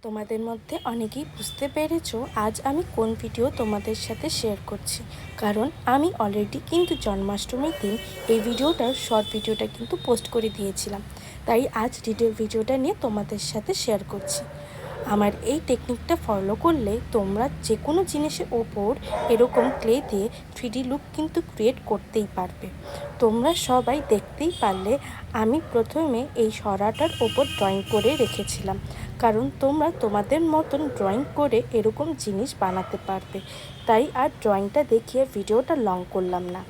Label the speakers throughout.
Speaker 1: তোমাদের মধ্যে অনেকেই বুঝতে পেরেছো আজ আমি কোন ভিডিও তোমাদের সাথে শেয়ার করছি, কারণ আমি অলরেডি কিন্তু জন্মাষ্টমীর দিন এই ভিডিওটার শর্ট ভিডিওটা কিন্তু পোস্ট করে দিয়েছিলাম। তাই আজ ডিটেল ভিডিওটা নিয়ে তোমাদের সাথে শেয়ার করছি। আমার এই টেকনিকটা ফলো করলে তোমরা যে কোনো জিনিসের ওপর এরকম ক্লে দিয়ে 3D লুক কিন্তু ক্রিয়েট করতেই পারবে। তোমরা সবাই দেখতেই পারলে আমি প্রথমে এই সরাটার ওপর ড্রয়িং করে রেখেছিলাম, কারণ তোমরা তোমাদের মতন ড্রয়িং করে এরকম জিনিস বানাতে পারবে। তাই আর ড্রয়িংটা দেখিয়ে ভিডিওটা লং করলাম না।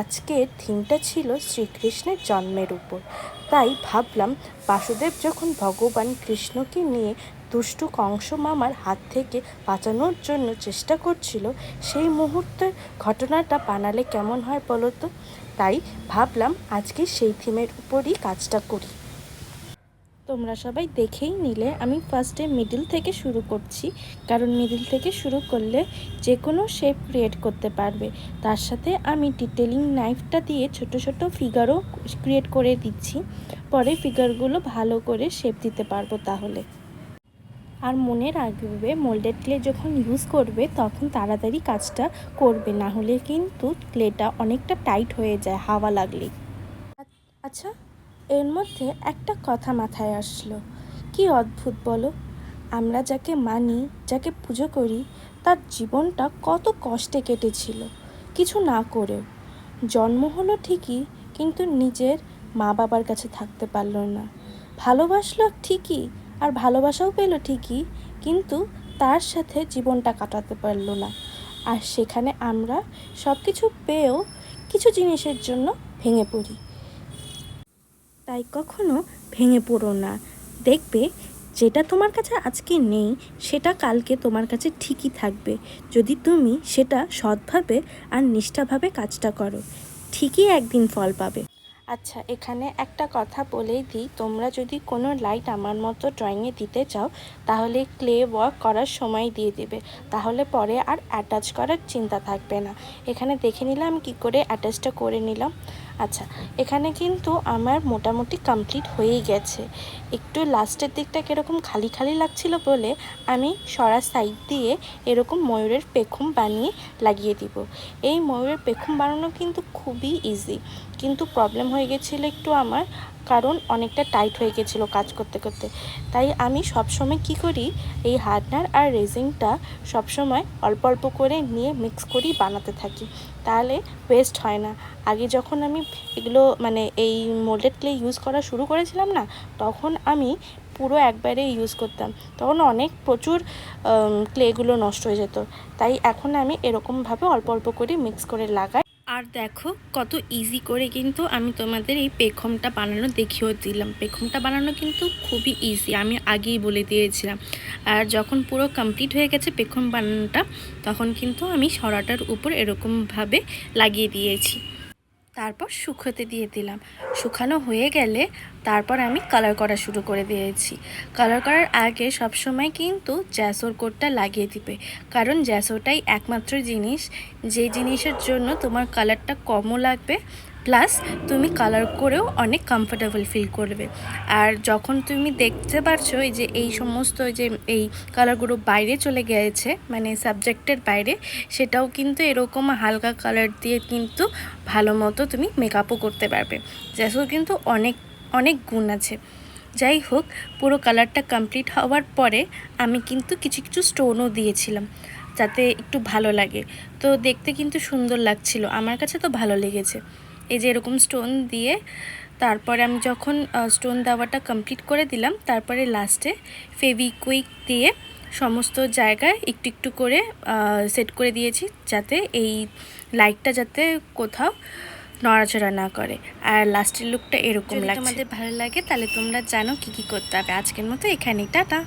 Speaker 1: আজকের থিমটা ছিল শ্রীকৃষ্ণের জন্মের উপর, তাই ভাবলাম বাসুদেব যখন ভগবান কৃষ্ণকে নিয়ে দুষ্টু কংস মামার হাত থেকে বাঁচানোর জন্য চেষ্টা করছিল, সেই মুহূর্তের ঘটনাটা বানালে কেমন হয় বলো তো। তাই ভাবলাম আজকে সেই থিমের উপরই কাজটা করি। তোমরা সবাই দেখেই নিলে আমি ফার্স্টে মিডিল থেকে শুরু করছি, কারণ মিডিল থেকে শুরু করলে যে কোনো শেপ ক্রিয়েট করতে পারবে। তার সাথে আমি ডিটেলিং নাইফটা দিয়ে ছোট ছোট ফিগারও ক্রিয়েট করে দিচ্ছি, পরে ফিগারগুলো ভালো করে শেপ দিতে পারবো। তাহলে আর মনে রাখবে, মোল্ডেড ক্লে যখন ইউজ করবে তখন তাড়াতাড়ি কাজটা করবে, না হলে কিন্তু ক্লেটা অনেকটা টাইট হয়ে যায় হাওয়া লাগলেই। আচ্ছা, এর মধ্যে একটা কথা মাথায় আসলো, কি অদ্ভুত বলো। আমরা যাকে মানি, যাকে পুজো করি, তার জীবনটা কত কষ্টে কেটেছিল কিছু না করেও। জন্ম হলো ঠিকই, কিন্তু নিজের মা বাবার কাছে থাকতে পারলো না। ভালোবাসলো ঠিকই, আর ভালোবাসাও পেলো ঠিকই, কিন্তু তার সাথে জীবনটা কাটাতে পারলো না। আর সেখানে আমরা সব কিছু পেয়েও কিছু জিনিসের জন্য ভেঙে পড়ি। তাই কখনো ভেঙে পড়ো না। দেখবে যেটা তোমার কাছে আজকে নেই সেটা কালকে তোমার কাছে ঠিকই থাকবে, যদি তুমি সেটা সৎভাবে আর নিষ্ঠাভাবে কাজটা করো। ঠিকই একদিন ফল পাবে। আচ্ছা, এখানে একটা কথা বলেই দিই, তোমরা যদি কোনো লাইট আমার মতো ড্রয়িংয়ে দিতে চাও তাহলে ক্লে ওয়ার্ক করার সময় দিয়ে দেবে, তাহলে পরে আর অ্যাটাচ করার চিন্তা থাকবে না। এখানে দেখে নিলাম আমি কী করে অ্যাটাচটা করে নিলাম। আচ্ছা, এখানে কিন্তু আমার মোটামুটি কমপ্লিট হয়েই গেছে। একটু লাস্টের দিকটা কীরকম খালি খালি লাগছিল বলে আমি সরা সাইড দিয়ে এরকম ময়ূরের পেখম বানিয়ে লাগিয়ে দিব। এই ময়ূরের পেখম বানানো কিন্তু খুবই ইজি, কিন্তু প্রবলেম হয়ে গেছিলো একটু আমার, কারণ অনেকটা টাইট হয়ে গেছিলো কাজ করতে করতে। তাই আমি সবসময় কি করি, এই হার্ডনার আর রেজিনটা সবসময় অল্প অল্প করে নিয়ে মিক্স করি বানাতে থাকি, তাহলে ওয়েস্ট হয় না। আগে যখন আমি এগুলো এই মোল্ডেড ক্লে ইউজ করা শুরু করেছিলাম না, তখন আমি পুরো একবারে ইউজ করতাম, তখন প্রচুর ক্লেগুলো নষ্ট হয়ে যেত। তাই এখন আমি এরকমভাবে অল্প অল্প করে মিক্স করে লাগাই। আর দেখো কত ইজি করে কিন্তু আমি তোমাদের এই পেখমটা বানানো দেখিয়েও দিলাম। পেখমটা বানানো কিন্তু খুবই ইজি, আমি আগেই বলে দিয়েছিলাম। আর যখন পুরো কমপ্লিট হয়ে গেছে পেখম বানানোটা, তখন কিন্তু আমি সরাটার উপর এরকমভাবে লাগিয়ে দিয়েছি। তারপর শুকোতে দিয়ে দিলাম। শুকানো হয়ে গেলে তারপর আমি কালার করা শুরু করে দিয়েছি। কালার করার আগে সবসময় কিন্তু জ্যাসোর কোটটা লাগিয়ে দিবে, কারণ জ্যাসোটাই একমাত্র জিনিস যে জিনিসের জন্য তোমার কালারটা কমও লাগবে, প্লাস তুমি কালার করেও অনেক কমফোর্টেবল ফিল করবে। আর যখন তুমি দেখতে পারছো যে এই সমস্ত যে এই কালারগুলো বাইরে চলে গিয়েছে, সাবজেক্টের বাইরে, সেটাও কিন্তু এরকম হালকা কালার দিয়ে কিন্তু ভালো মতো তুমি মেকআপও করতে পারবে। জ্যাসোর কিন্তু অনেক অনেক গুণ আছে। যাই হোক, পুরো কালারটা কমপ্লিট হওয়ার পরে আমি কিন্তু কিছু কিছু স্টোনও দিয়েছিলাম, যাতে একটু ভালো লাগে। তো দেখতে কিন্তু সুন্দর লাগছিল, আমার কাছে তো ভালো লেগেছে। এই যে এরকম স্টোন দিয়ে তারপরে আমি যখন স্টোন দেওয়াটা কমপ্লিট করে দিলাম, তারপরে লাস্টে ফেভিকুইক দিয়ে সমস্ত জায়গায় একটু একটু করে সেট করে দিয়েছি, যাতে এই লাইটটা যাতে কোথাও নড়াচড়া না করে। আর লাস্টের লুকটা এরকম লাগছে। তোমাদের ভালো লাগে তাহলে তোমরা জানো কি কি করতে হবে। আজকের মতো এখানেই, টাটা।